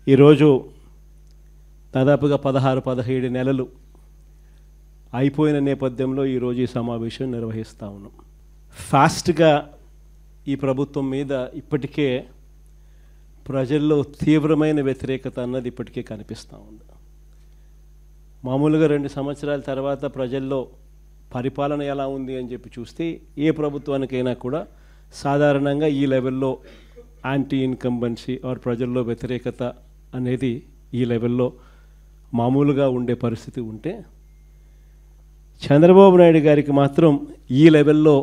ఈరోజు దాదాపుగా 16-17 నెలలు అయిపోయిన నేపథ్యంలో ఈరోజు ఈ సమావేశం నిర్వహిస్తూ ఉన్నాం. ఫాస్ట్గా ఈ ప్రభుత్వం మీద ఇప్పటికే ప్రజల్లో తీవ్రమైన వ్యతిరేకత అన్నది ఇప్పటికే కనిపిస్తూ ఉంది. మామూలుగా 2 సంవత్సరాల తర్వాత ప్రజల్లో పరిపాలన ఎలా ఉంది అని చెప్పి చూస్తే ఏ ప్రభుత్వానికైనా కూడా సాధారణంగా ఈ లెవెల్లో యాంటీ ఇన్కంబెన్సీ ఆర్ ప్రజల్లో వ్యతిరేకత అనేది ఈ లెవెల్లో మామూలుగా ఉండే పరిస్థితి ఉంటే చంద్రబాబు నాయుడు గారికి మాత్రం ఈ లెవెల్లో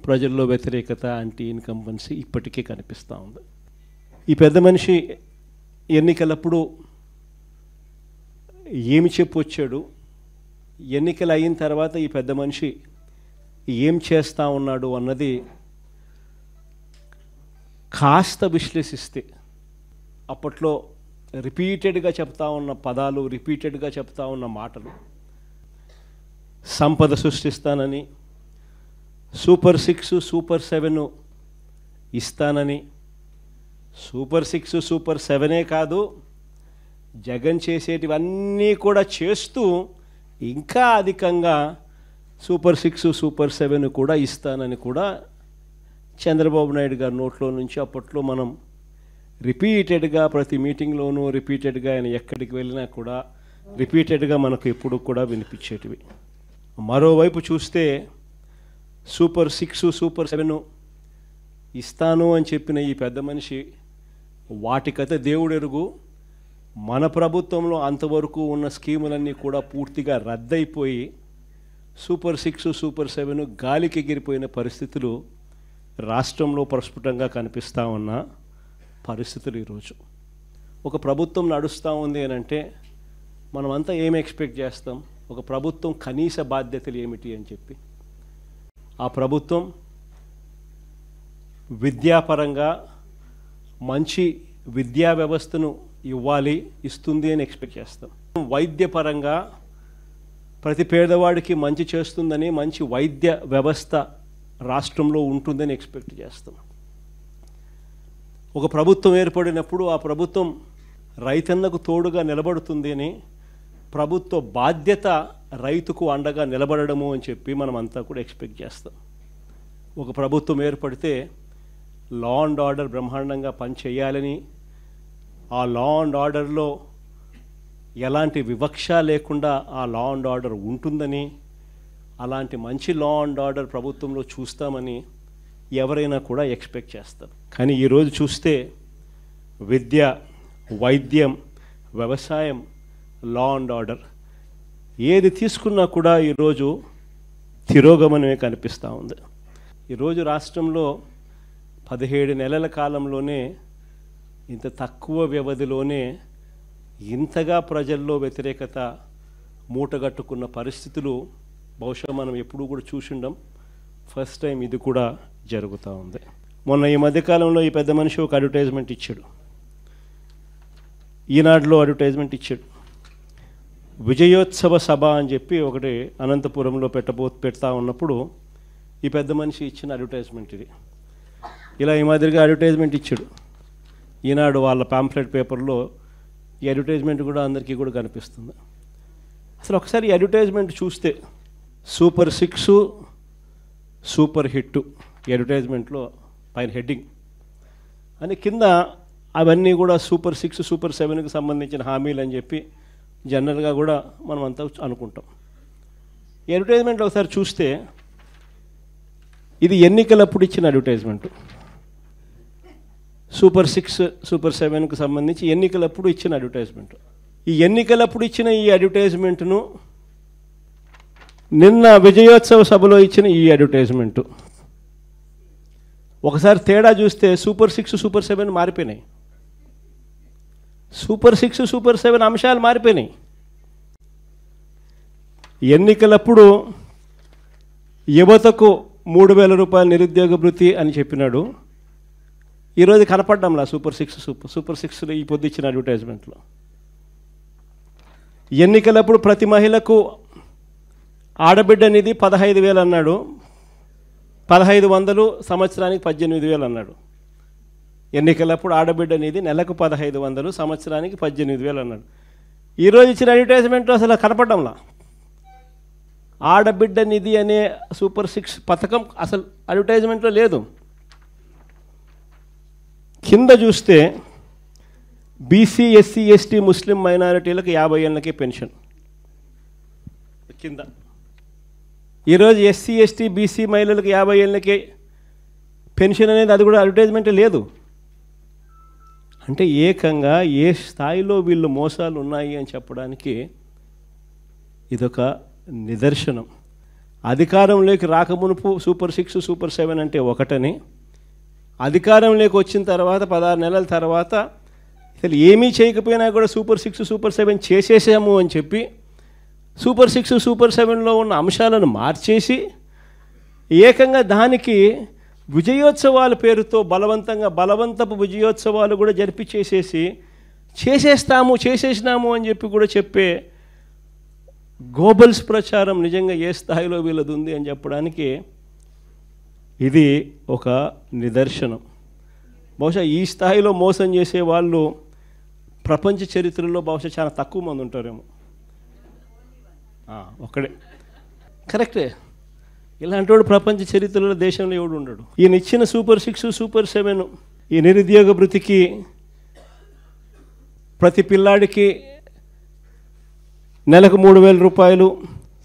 ప్రజల్లో వ్యతిరేకత యాంటీ ఇన్కంబెన్సీ ఇప్పటికే కనిపిస్తూ ఉంది. ఈ పెద్ద మనిషి ఎన్నికలప్పుడు ఏమి చెప్పొచ్చాడు, ఎన్నికలు అయిన తర్వాత ఈ పెద్ద మనిషి ఏం చేస్తూ ఉన్నాడు అన్నది కాస్త విశ్లేషిస్తే అప్పట్లో రిపీటెడ్గా చెప్తా ఉన్న పదాలు, రిపీటెడ్గా చెప్తా ఉన్న మాటలు, సంపద సృష్టిస్తానని, సూపర్ 6 సూపర్ 7 ఇస్తానని, సూపర్ 6 సూపర్ 7 కాదు జగన్ చేసేటివన్నీ కూడా చేస్తూ ఇంకా అధికంగా సూపర్ 6 సూపర్ 7 కూడా ఇస్తానని కూడా చంద్రబాబు నాయుడు గారి నోట్లో నుంచి అప్పట్లో మనం రిపీటెడ్గా ప్రతి మీటింగ్లోనూ రిపీటెడ్గా ఆయన ఎక్కడికి వెళ్ళినా కూడా రిపీటెడ్గా మనకు ఎప్పుడు కూడా వినిపించేటివి. మరోవైపు చూస్తే సూపర్ 6 సూపర్ 7 ఇస్తాను అని చెప్పిన ఈ పెద్ద మనిషి వాటికైతే దేవుడెరుగు మన ప్రభుత్వంలో అంతవరకు ఉన్న స్కీములన్నీ కూడా పూర్తిగా రద్దయిపోయి సూపర్ 6 సూపర్ 7 గాలికి ఎగిరిపోయిన పరిస్థితులు రాష్ట్రంలో ప్రస్ఫుటంగా కనిపిస్తూ ఉన్న పరిస్థితులు. ఈరోజు ఒక ప్రభుత్వం నడుస్తూ ఉంది అని అంటే మనమంతా ఏమి ఎక్స్పెక్ట్ చేస్తాం? ఒక ప్రభుత్వం కనీస బాధ్యతలు ఏమిటి అని చెప్పి ఆ ప్రభుత్వం విద్యాపరంగా మంచి విద్యా వ్యవస్థను ఇస్తుంది అని ఎక్స్పెక్ట్ చేస్తాం. వైద్యపరంగా ప్రతి పేదవాడికి మంచి చేస్తుందని, మంచి వైద్య వ్యవస్థ రాష్ట్రంలో ఉంటుందని ఎక్స్పెక్ట్ చేస్తాం. ఒక ప్రభుత్వం ఏర్పడినప్పుడు ఆ ప్రభుత్వం రైతన్నకు తోడుగా నిలబడుతుంది అని, ప్రభుత్వ బాధ్యత రైతుకు అండగా నిలబడము అని చెప్పి మనం అంతా కూడా ఎక్స్పెక్ట్ చేస్తాం. ఒక ప్రభుత్వం ఏర్పడితే లా అండ్ ఆర్డర్ బ్రహ్మాండంగా పనిచేయాలని, ఆ లా అండ్ ఆర్డర్లో ఎలాంటి వివక్ష లేకుండా ఆ లా అండ్ ఆర్డర్ ఉంటుందని, అలాంటి మంచి లా అండ్ ఆర్డర్ ప్రభుత్వంలో చూస్తామని ఎవరైనా కూడా ఎక్స్పెక్ట్ చేస్తారు. కానీ ఈరోజు చూస్తే విద్య, వైద్యం, వ్యవసాయం, లా అండ్ ఆర్డర్ ఏది తీసుకున్నా కూడా ఈరోజు తిరోగమనమే కనిపిస్తూ ఉంది. ఈరోజు రాష్ట్రంలో 17 నెలల కాలంలోనే ఇంత తక్కువ వ్యవధిలోనే ఇంతగా ప్రజల్లో వ్యతిరేకత మూటగట్టుకున్న పరిస్థితులు బహుశా మనం ఎప్పుడూ కూడా చూసిండం. ఫస్ట్ టైం ఇది కూడా జరుగుతూ ఉంది. మొన్న ఈ మధ్యకాలంలో ఈ పెద్ద మనిషి ఒక అడ్వర్టైజ్మెంట్ ఇచ్చాడు, ఈనాడులో అడ్వర్టైజ్మెంట్ ఇచ్చాడు. విజయోత్సవ సభ అని చెప్పి ఒకటి అనంతపురంలో పెడతా ఉన్నప్పుడు ఈ పెద్ద మనిషి ఇచ్చిన అడ్వర్టైజ్మెంట్ ఇది. ఇలా ఈ మాదిరిగా అడ్వర్టైజ్మెంట్ ఇచ్చాడు. ఈనాడు వాళ్ళ పాంప్లెట్ పేపర్లో ఈ అడ్వర్టైజ్మెంట్ కూడా అందరికీ కూడా కనిపిస్తుంది. అసలు ఒకసారి ఈ అడ్వర్టైజ్మెంట్ చూస్తే సూపర్ 6 సూపర్ హిట్ ఈ అడ్వర్టైజ్మెంట్లో పైన హెడ్డింగ్ అని, కింద అవన్నీ కూడా సూపర్ 6 సూపర్ 7కి సంబంధించిన హామీలు అని చెప్పి జనరల్గా కూడా మనం అంతా అనుకుంటాం. ఈ అడ్వర్టైజ్మెంట్లో ఒకసారి చూస్తే ఇది ఎన్నికలప్పుడు ఇచ్చిన అడ్వర్టైజ్మెంట్. సూపర్ 6 సూపర్ 7కి సంబంధించి ఎన్నికలప్పుడు ఇచ్చిన అడ్వర్టైజ్మెంట్. ఈ ఎన్నికలప్పుడు ఇచ్చిన ఈ అడ్వర్టైజ్మెంట్ను నిన్న విజయోత్సవ సభలో ఇచ్చిన ఈ అడ్వర్టైజ్మెంటు ఒకసారి తేడా చూస్తే సూపర్ 6 సూపర్ 7 మారిపోయినాయి. సూపర్ 6 సూపర్ 7 అంశాలు మారిపోయినాయి. ఎన్నికలప్పుడు యువతకు 3,000 రూపాయల నిరుద్యోగ భృతి అని చెప్పినాడు. ఈరోజు కనపడ్డంలా సూపర్ 6 ఈ పొద్దు ఇచ్చిన అడ్వర్టైజ్మెంట్లో. ఎన్నికలప్పుడు ప్రతి మహిళకు ఆడబిడ్డ నిధి 15,000 అన్నాడు, 1,500 సంవత్సరానికి 18,000 అన్నాడు. ఎన్నికలప్పుడు ఆడబిడ్డ నిధి నెలకు 1500, సంవత్సరానికి 18,000 అన్నాడు. ఈరోజు ఇచ్చిన అడ్వర్టైజ్మెంట్లో అసలు కనపడంలా. ఆడబిడ్డ నిధి అనే సూపర్ 6 పథకం అసలు అడ్వర్టైజ్మెంట్లో లేదు. కింద చూస్తే బీసీ, ఎస్సీ, ఎస్టీ, ముస్లిం మైనారిటీలకు 50 ఏళ్ళకే పెన్షన్ కింద. ఈరోజు ఎస్సీ, ఎస్టీ, బీసీ మహిళలకు 50 ఏళ్ళకే పెన్షన్ అనేది అది కూడా అడ్వర్టైజ్మెంట్ లేదు. అంటే ఏకంగా ఏ స్థాయిలో వీళ్ళు మోసాలు ఉన్నాయి అని చెప్పడానికి ఇదొక నిదర్శనం. అధికారంలోకి రాకమునుపు సూపర్ 6, సూపర్ 7 అంటే ఒకటని, అధికారంలోకి వచ్చిన తర్వాత 16 నెలల తర్వాత అసలు ఏమీ చేయకపోయినా కూడా సూపర్ 6, సూపర్ 7 చేసేసాము అని చెప్పి సూపర్ 6, సూపర్ 7లో ఉన్న అంశాలను మార్చేసి ఏకంగా దానికి విజయోత్సవాల పేరుతో బలవంతపు విజయోత్సవాలు కూడా జరిపించేసేసి చేసేసినాము అని చెప్పి కూడా చెప్పే గోబల్స్ ప్రచారం నిజంగా ఏ స్థాయిలో వీళ్ళది ఉంది అని చెప్పడానికి ఇది ఒక నిదర్శనం. బహుశా ఈ స్థాయిలో మోసం చేసే వాళ్ళు ప్రపంచ చరిత్రలో బహుశా చాలా తక్కువ మంది ఉంటారేమో. ఒక్కడే కరెక్టే. ఇలాంటి వాడు ప్రపంచ చరిత్రలో దేశంలో ఎవడు ఉండడు. ఈయన ఇచ్చిన సూపర్ 6, సూపర్ 7 ఈ నిరుద్యోగ భృతికి ప్రతి పిల్లాడికి నెలకు 3,000 రూపాయలు,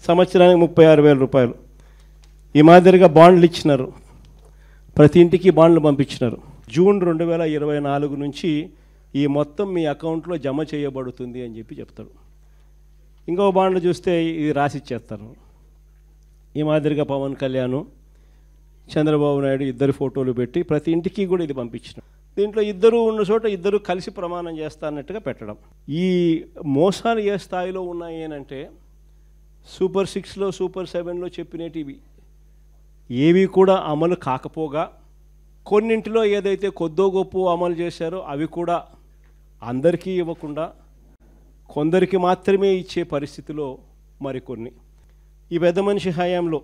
సంవత్సరానికి 36,000 రూపాయలు. ఈ మాదిరిగా బాండ్లు ఇచ్చినారు, ప్రతి ఇంటికి బాండ్లు పంపించినారు. జూన్ 2024 నుంచి ఈ మొత్తం మీ అకౌంట్లో జమ చేయబడుతుంది అని చెప్పి చెప్తారు. ఇంకో బాండ్లు చూస్తే ఇది రాసిచ్చేస్తారు. ఈ మాదిరిగా పవన్ కళ్యాణ్, చంద్రబాబు నాయుడు ఇద్దరు ఫోటోలు పెట్టి ప్రతి ఇంటికి కూడా ఇది పంపించిన. దీంట్లో ఇద్దరు ఉన్న చోట ఇద్దరు కలిసి ప్రమాణం చేస్తారన్నట్టుగా పెట్టడం. ఈ మోసాలు ఏ స్థాయిలో ఉన్నాయి అంటే సూపర్ 6లో, సూపర్ 7లో చెప్పినవి ఏవి కూడా అమలు కాకపోగా, కొన్నింటిలో ఏదైతే కొద్దో గొప్ప అమలు చేశారో అవి కూడా అందరికీ ఇవ్వకుండా కొందరికి మాత్రమే ఇచ్చే పరిస్థితిలో మరికొన్ని. ఈ పెద్ద మనిషి హయాంలో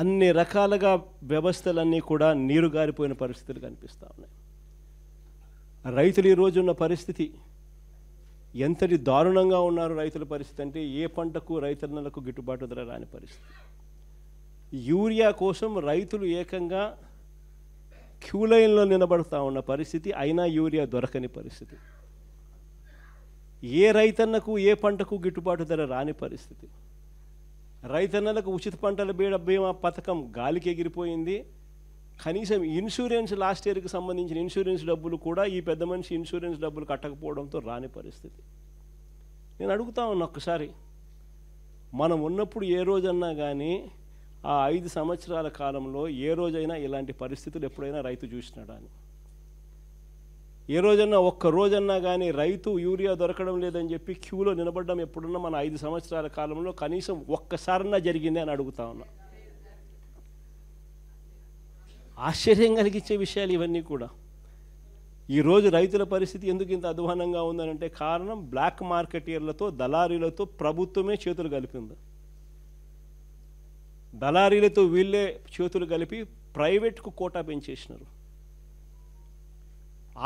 అన్ని రకాలుగా వ్యవస్థలన్నీ కూడా నీరుగారిపోయిన పరిస్థితులు కనిపిస్తూ ఉన్నాయి. రైతులు ఈరోజు ఉన్న పరిస్థితి ఎంతటి దారుణంగా ఉన్నారు. రైతుల పరిస్థితి అంటే ఏ పంటకు రైతన్నలకు గిట్టుబాటు ధర రాని పరిస్థితి. యూరియా కోసం రైతులు ఏకంగా క్యూ లైన్లో నిలబడుతూ ఉన్న పరిస్థితి, అయినా యూరియా దొరకని పరిస్థితి. ఏ రైతన్నకు ఏ పంటకు గిట్టుబాటు ధర రాని పరిస్థితి. రైతన్నలకు ఉచిత పంటల బీమా పథకం గాలికి ఎగిరిపోయింది. కనీసం ఇన్సూరెన్స్ లాస్ట్ ఇయర్కి సంబంధించిన ఇన్సూరెన్స్ డబ్బులు కూడా ఈ పెద్ద మనిషి ఇన్సూరెన్స్ డబ్బులు కట్టకపోవడంతో రాని పరిస్థితి. నేను అడుగుతా ఉన్నా, ఒక్కసారి మనం ఉన్నప్పుడు ఏ రోజన్నా కానీ ఆ 5 సంవత్సరాల కాలంలో ఏ రోజైనా ఇలాంటి పరిస్థితులు ఎప్పుడైనా రైతు చూసినాడా అని? ఏ రోజన్నా ఒక్క రోజన్నా కానీ రైతు యూరియా దొరకడం లేదని చెప్పి క్యూలో నిలబడడం ఎప్పుడున్నా మన 5 సంవత్సరాల కాలంలో కనీసం ఒక్కసారన్నా జరిగింది అని అడుగుతా ఉన్నా. ఆశ్చర్యం కలిగించే విషయాలు ఇవన్నీ కూడా. ఈరోజు రైతుల పరిస్థితి ఎందుకు ఇంత అధ్వానంగా ఉందనంటే కారణం బ్లాక్ మార్కెటీర్లతో, దళారీలతో ప్రభుత్వమే చేతులు కలిపింది. దళారీలతో వీళ్ళే చేతులు కలిపి ప్రైవేట్కు కోటా పెంచేసినారు.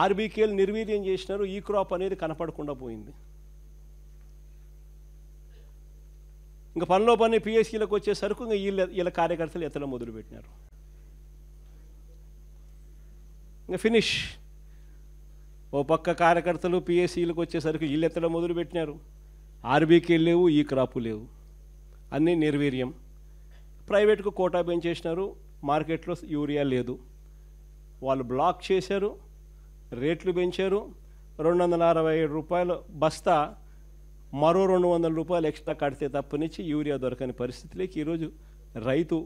ఆర్బీకేలు నిర్వీర్యం చేసినారు. ఈ క్రాప్ అనేది కనపడకుండా పోయింది. ఇంకా పనిలో పని పిఎస్సీలకు వచ్చేసరికి ఇంకా వీళ్ళ కార్యకర్తలు ఎత్తడం మొదలుపెట్టినారు. ఇంకా ఫినిష్. ఓ పక్క కార్యకర్తలు పిఎస్సీలకు వచ్చేసరికి వీళ్ళు ఎత్తడం మొదలుపెట్టినారు. ఆర్బీకేలు లేవు, ఈ క్రాపు లేవు, అన్నీ నిర్వీర్యం. ప్రైవేట్కు కోటా పెంచేసినారు. మార్కెట్లో యూరియా లేదు. వాళ్ళు బ్లాక్ చేశారు, రేట్లు పెంచారు. 267 రూపాయలు బస్తా, మరో 200 రూపాయలు ఎక్స్ట్రా కడితే తప్పనిచ్చి యూరియా దొరకని పరిస్థితిలోకి ఈరోజు రైతు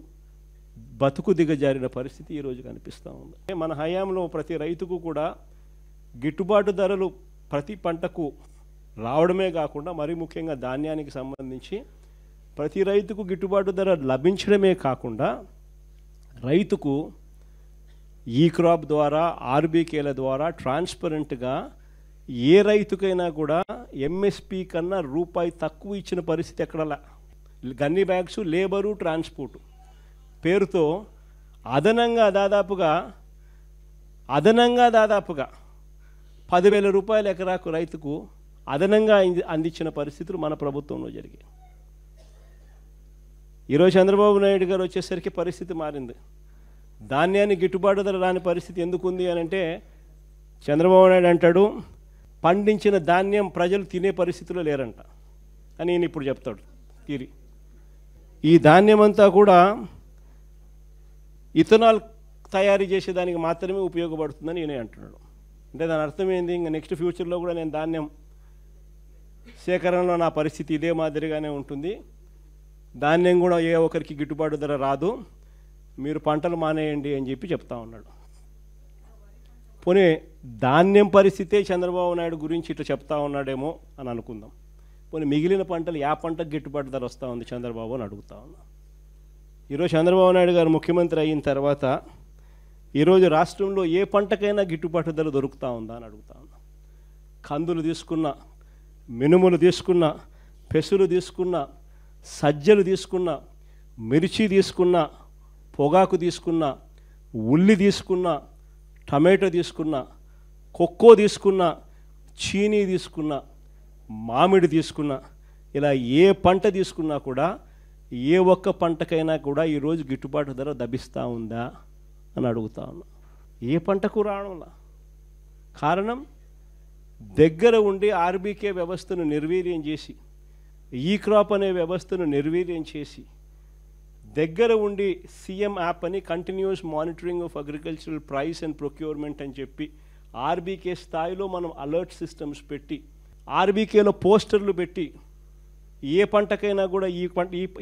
బతుకు దిగజారిన పరిస్థితి ఈరోజు కనిపిస్తూ ఉంది. మన హయాంలో ప్రతి రైతుకు కూడా గిట్టుబాటు ధరలు ప్రతి పంటకు రావడమే కాకుండా మరీ ముఖ్యంగా ధాన్యానికి సంబంధించి ప్రతి రైతుకు గిట్టుబాటు ధర లభించడమే కాకుండా రైతుకు ఈ క్రాప్ ద్వారా, ఆర్బీకేల ద్వారా ట్రాన్స్పరెంట్గా ఏ రైతుకైనా కూడా ఎంఎస్పి కన్నా రూపాయి తక్కువ ఇచ్చిన పరిస్థితి ఎక్కడలా. గన్ని బ్యాగ్స్, లేబరు, ట్రాన్స్పోర్టు పేరుతో అదనంగా దాదాపుగా అదనంగా దాదాపుగా 10,000 రూపాయలు ఎకరాకు రైతుకు అదనంగా అందించిన పరిస్థితులు మన ప్రభుత్వంలో జరిగాయి. ఈరోజు చంద్రబాబు నాయుడు గారు వచ్చేసరికి పరిస్థితి మారింది. ధాన్యాన్ని గిట్టుబాటు ధర రాని పరిస్థితి ఎందుకుంది అని అంటే చంద్రబాబు నాయుడు అంటాడు, పండించిన ధాన్యం ప్రజలు తినే పరిస్థితిలో లేరంట అని నేను ఇప్పుడు చెప్తాడు తీరి. ఈ ధాన్యం అంతా కూడా ఇథనాల్ తయారు చేసేదానికి మాత్రమే ఉపయోగపడుతుందని ఈయన అంటున్నాడు. అంటే దాని అర్థం ఏంది, ఇంకా నెక్స్ట్ ఫ్యూచర్లో కూడా నేను ధాన్యం సేకరణలో నా పరిస్థితి ఇదే మాదిరిగానే ఉంటుంది, ధాన్యం కూడా ఏ ఒక్కరికి గిట్టుబాటు ధర రాదు, మీరు పంటలు మానేయండి అని చెప్పి చెప్తా ఉన్నాడు. పోనీ ధాన్యం పరిస్థితే చంద్రబాబు నాయుడు గురించి ఇట్లా చెప్తా ఉన్నాడేమో అని అనుకుందాం. పోనీ మిగిలిన పంటలు యా పంటకు గిట్టుబాటు ధర వస్తూ ఉంది చంద్రబాబు అని అడుగుతా ఉన్నా. ఈరోజు చంద్రబాబు నాయుడు గారు ముఖ్యమంత్రి అయిన తర్వాత ఈరోజు రాష్ట్రంలో ఏ పంటకైనా గిట్టుబాటు ధర దొరుకుతూ ఉందా అని అడుగుతా ఉన్నా. కందులు తీసుకున్నా, మినుములు తీసుకున్నా, పెసులు తీసుకున్నా, సజ్జలు తీసుకున్నా, మిర్చి తీసుకున్నా, పొగాకు తీసుకున్నా, ఉల్లి తీసుకున్నా, టమాటో తీసుకున్నా, కొక్కో తీసుకున్నా, చీనీ తీసుకున్నా, మామిడి తీసుకున్నా, ఇలా ఏ పంట తీసుకున్నా కూడా ఏ ఒక్క పంటకైనా కూడా ఈరోజు గిట్టుబాటు ధర లభిస్తూ ఉందా అని అడుగుతా ఉన్నా. ఏ పంటకు రావడంలా. కారణం దగ్గర ఉండి ఆర్బీకే వ్యవస్థను నిర్వీర్యం చేసి, ఈ క్రాప్ అనే వ్యవస్థను నిర్వీర్యం చేసి, దగ్గర ఉండి సీఎం యాప్ అని continuous monitoring of agricultural price and procurement అని చెప్పి ఆర్బీకే స్థాయిలో మనం అలర్ట్ సిస్టమ్స్ పెట్టి, ఆర్బీకేలో పోస్టర్లు పెట్టి ఏ పంటకైనా కూడా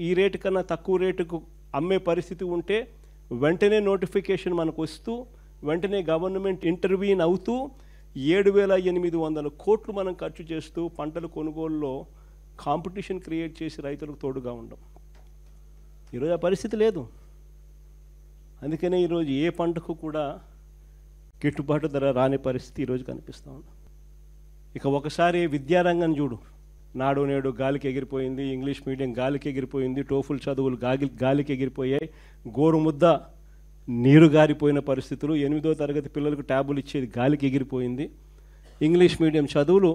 ఈ రేటు కన్నా తక్కువ రేటుకు అమ్మే పరిస్థితి ఉంటే వెంటనే నోటిఫికేషన్ మనకు వస్తూ వెంటనే గవర్నమెంట్ ఇంటర్వ్యూన్ అవుతూ 7,800 కోట్లు మనం ఖర్చు చేస్తూ పంటల కొనుగోలులో కాంపిటీషన్ క్రియేట్ చేసి రైతులకు తోడుగా ఉండం. ఈరోజు ఆ పరిస్థితి లేదు. అందుకనే ఈరోజు ఏ పంటకు కూడా గిట్టుబాటు ధర రాని పరిస్థితి ఈరోజు కనిపిస్తూ ఉంది. ఇక ఒకసారి విద్యారంగం చూడు, నాడు నేడు గాలికి ఎగిరిపోయింది, ఇంగ్లీష్ మీడియం గాలికి ఎగిరిపోయింది, టోఫుల్ చదువులు గాలికి ఎగిరిపోయాయి, గోరు ముద్ద నీరు గారిపోయిన పరిస్థితులు, 8వ తరగతి పిల్లలకు ట్యాబులు ఇచ్చేది గాలికి ఎగిరిపోయింది, ఇంగ్లీష్ మీడియం చదువులు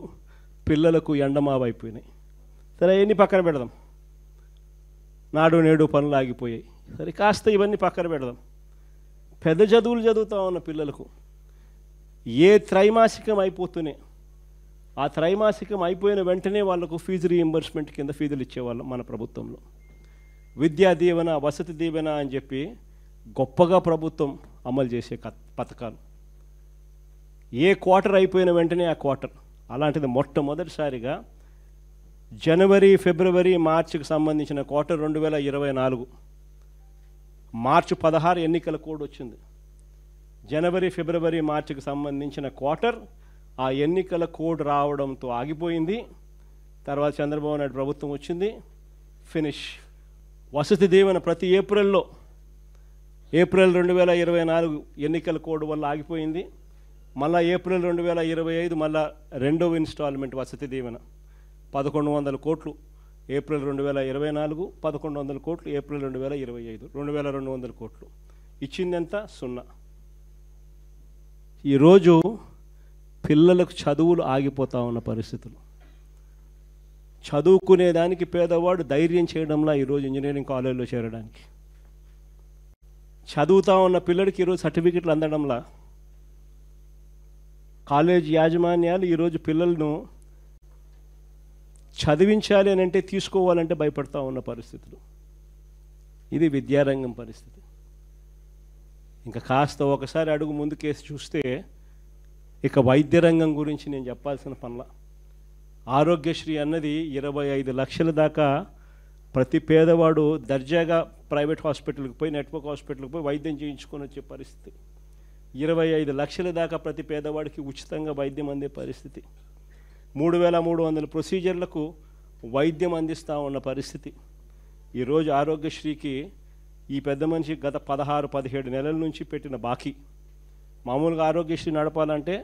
పిల్లలకు ఎండమావైపోయినాయి. సరే ఇవన్నీ పక్కన పెడదాం, నాడు నేడు పనులు ఆగిపోయాయి, సరే కాస్త ఇవన్నీ పక్కన పెడదాం. పెద్ద చదువులు చదువుతా ఉన్న పిల్లలకు ఏ త్రైమాసికం అయిపోతూనే ఆ త్రైమాసికం అయిపోయిన వెంటనే వాళ్లకు ఫీజు రీయింబర్స్మెంట్ కింద ఫీజులు ఇచ్చేవాళ్ళం మన ప్రభుత్వంలో. విద్యా దీవెన, వసతి దీవెన అని చెప్పి గొప్పగా ప్రభుత్వం అమలు చేసే పథకాలు. ఏ క్వార్టర్ అయిపోయిన వెంటనే ఆ క్వార్టర్. అలాంటిది మొట్టమొదటిసారిగా జనవరి, ఫిబ్రవరి, మార్చికి సంబంధించిన క్వార్టర్ 2024 మార్చి 16 ఎన్నికల కోడ్ వచ్చింది. జనవరి, ఫిబ్రవరి, మార్చికి సంబంధించిన క్వార్టర్ ఆ ఎన్నికల కోడ్ రావడంతో ఆగిపోయింది. తర్వాత చంద్రబాబు నాయుడు ప్రభుత్వం వచ్చింది, ఫినిష్. వసతి దీవెన ప్రతి ఏప్రిల్ 2024 ఎన్నికల కోడ్ వల్ల ఆగిపోయింది. మళ్ళీ ఏప్రిల్ 2025 మళ్ళా రెండవ ఇన్స్టాల్మెంట్ వసతి దీవెన 1,100 కోట్లు ఏప్రిల్ 2024, 1,100 కోట్లు ఏప్రిల్ 2025, 2,200 కోట్లు. ఇచ్చిందంతా 0. ఈరోజు పిల్లలకు చదువులు ఆగిపోతూ ఉన్న పరిస్థితులు. చదువుకునేదానికి పేదవాడు ధైర్యం చేయడంలా ఈరోజు ఇంజనీరింగ్ కాలేజీలో చేరడానికి. చదువుతూ ఉన్న పిల్లడికి ఈరోజు సర్టిఫికెట్లు అందడంలా. కాలేజ్ యాజమాన్యాలు ఈరోజు పిల్లలను చదివించాలి అని అంటే, తీసుకోవాలంటే భయపడతా ఉన్న పరిస్థితులు. ఇది విద్యారంగం పరిస్థితి. ఇంకా కాస్త ఒకసారి అడుగు ముందుకేసి చూస్తే ఇక వైద్య రంగం గురించి నేను చెప్పాల్సిన పనుల. ఆరోగ్యశ్రీ అన్నది 25 లక్షల దాకా ప్రతి పేదవాడు దర్జాగా ప్రైవేట్ హాస్పిటల్కి పోయి, నెట్వర్క్ హాస్పిటల్కి పోయి వైద్యం చేయించుకొని వచ్చే పరిస్థితి. 25 లక్షల దాకా ప్రతి పేదవాడికి ఉచితంగా వైద్యం అందే పరిస్థితి. 3,300 ప్రొసీజర్లకు వైద్యం అందిస్తూ ఉన్న పరిస్థితి. ఈరోజు ఆరోగ్యశ్రీకి ఈ పెద్ద మనిషి గత 16-17 నెలల నుంచి పెట్టిన బాకీ. మామూలుగా ఆరోగ్యశ్రీ నడపాలంటే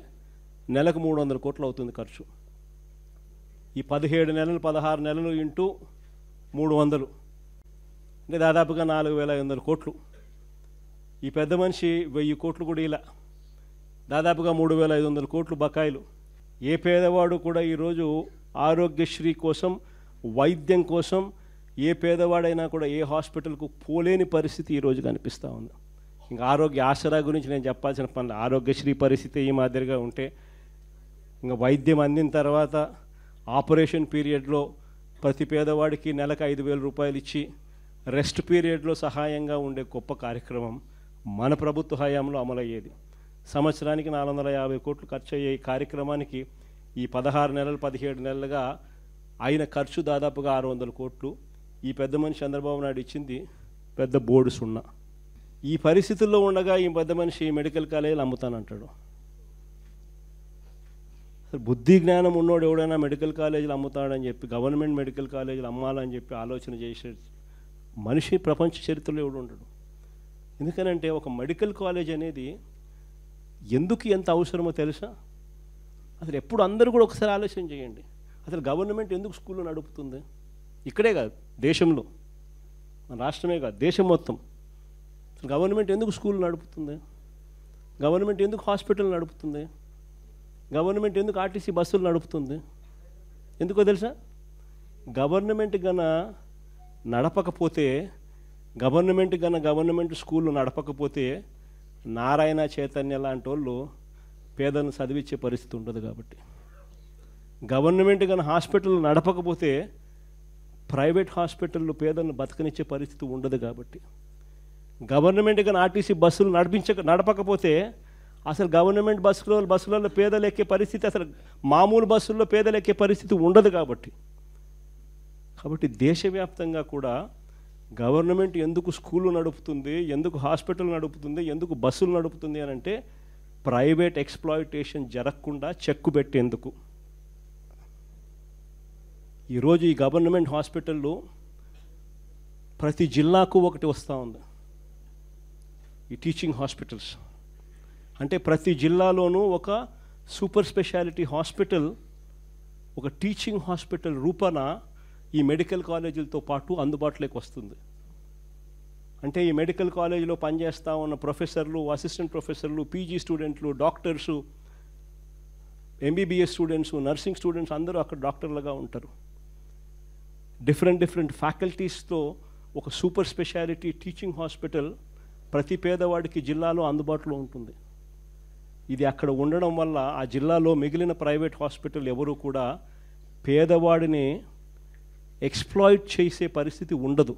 నెలకు 300 కోట్లు అవుతుంది ఖర్చు. ఈ 17 నెలలు 16 నెలలు ఇంటూ 300 అంటే దాదాపుగా 4,500 కోట్లు. ఈ పెద్ద మనిషి 1000 కోట్లు కూడా ఇలా దాదాపుగా 3,500 కోట్లు బకాయిలు. ఏ పేదవాడు కూడా ఈరోజు ఆరోగ్యశ్రీ కోసం, వైద్యం కోసం ఏ పేదవాడైనా కూడా ఏ హాస్పిటల్కు పోలేని పరిస్థితి ఈరోజు కనిపిస్తూ ఉంది. ఇంకా ఆరోగ్య ఆసరా గురించి నేను చెప్పాల్సిన పని, ఆరోగ్యశ్రీ పరిస్థితి ఈ మాదిరిగా ఉంటే ఇంకా వైద్యం అందిన తర్వాత ఆపరేషన్ పీరియడ్లో ప్రతి పేదవాడికి నెలకు 5,000 రూపాయలు ఇచ్చి రెస్ట్ పీరియడ్లో సహాయంగా ఉండే గొప్ప కార్యక్రమం మన ప్రభుత్వ హయాంలో అమలయ్యేది. సంవత్సరానికి 450 కోట్లు ఖర్చు అయ్యే ఈ కార్యక్రమానికి ఈ 16 నెలలు 17 నెలలుగా అయిన ఖర్చు దాదాపుగా 600 కోట్లు. ఈ పెద్ద మనిషి చంద్రబాబు నాయుడు ఇచ్చింది పెద్ద బోర్డు సున్నా. ఈ పరిస్థితుల్లో ఉండగా ఈ పెద్ద మనిషి మెడికల్ కాలేజీలు అమ్ముతానంటాడు. అసలు బుద్ధి జ్ఞానం ఉన్నోడు ఎవడైనా మెడికల్ కాలేజీలు అమ్ముతాడని చెప్పి, గవర్నమెంట్ మెడికల్ కాలేజీలు అమ్మాలని చెప్పి ఆలోచన చేసే మనిషి ప్రపంచ చరిత్రలో ఎవడు ఉండడు. ఎందుకనంటే ఒక మెడికల్ కాలేజ్ అనేది ఎందుకు ఎంత అవసరమో తెలుసా? అసలు ఎప్పుడు అందరూ కూడా ఒకసారి ఆలోచన చేయండి. అసలు గవర్నమెంట్ ఎందుకు స్కూల్లో నడుపుతుంది? ఇక్కడే కాదు, దేశంలో, మన రాష్ట్రమే కాదు, దేశం మొత్తం. అసలు గవర్నమెంట్ ఎందుకు స్కూల్ నడుపుతుంది? గవర్నమెంట్ ఎందుకు హాస్పిటల్ నడుపుతుంది? గవర్నమెంట్ ఎందుకు ఆర్టీసీ బస్సులు నడుపుతుంది? ఎందుకో తెలుసా? గవర్నమెంట్ గన నడపకపోతే, గవర్నమెంట్ స్కూళ్ళు నడపకపోతే నారాయణ చైతన్య లాంటి వాళ్ళు పేదలను చదివించే పరిస్థితి ఉండదు. కాబట్టి గవర్నమెంట్ గన హాస్పిటల్ నడపకపోతే ప్రైవేట్ హాస్పిటళ్ళు పేదలను బతకనిచ్చే పరిస్థితి ఉండదు. కాబట్టి గవర్నమెంట్ గన ఆర్టీసీ బస్సులు నడపకపోతే అసలు గవర్నమెంట్ బస్సులలో పేదలు ఎక్కే పరిస్థితి, అసలు మామూలు బస్సుల్లో పేదలు ఎక్కే పరిస్థితి ఉండదు. కాబట్టి దేశవ్యాప్తంగా కూడా గవర్నమెంట్ ఎందుకు స్కూళ్ళు నడుపుతుంది, ఎందుకు హాస్పిటల్ నడుపుతుంది, ఎందుకు బస్సులు నడుపుతుంది అని అంటే ప్రైవేట్ ఎక్స్ప్లాయిటేషన్ జరగకుండా చెక్కు పెట్టేందుకు. ఈరోజు ఈ గవర్నమెంట్ హాస్పిటళ్ళు ప్రతి జిల్లాకు ఒకటి వస్తూ ఉంది. ఈ టీచింగ్ హాస్పిటల్స్ అంటే ప్రతి జిల్లాలోనూ ఒక సూపర్ స్పెషాలిటీ హాస్పిటల్, ఒక టీచింగ్ హాస్పిటల్ రూపాన ఈ మెడికల్ కాలేజీలతో పాటు అందుబాటులోకి వస్తుంది. అంటే ఈ మెడికల్ కాలేజీలో పనిచేస్తూ ఉన్న ప్రొఫెసర్లు, అసిస్టెంట్ ప్రొఫెసర్లు, పీజీ స్టూడెంట్లు, doctors, MBBS students, nursing students అందరూ అక్కడ డాక్టర్లుగా ఉంటారు. డిఫరెంట్ ఫ్యాకల్టీస్తో ఒక సూపర్ స్పెషాలిటీ టీచింగ్ హాస్పిటల్ ప్రతి పేదవాడికి జిల్లాలో అందుబాటులో ఉంటుంది. ఇది అక్కడ ఉండడం వల్ల ఆ జిల్లాలో మిగిలిన ప్రైవేట్ హాస్పిటల్ ఎవరు కూడా పేదవాడిని ఎక్స్ప్లాయిట్ చేసే పరిస్థితి ఉండదు.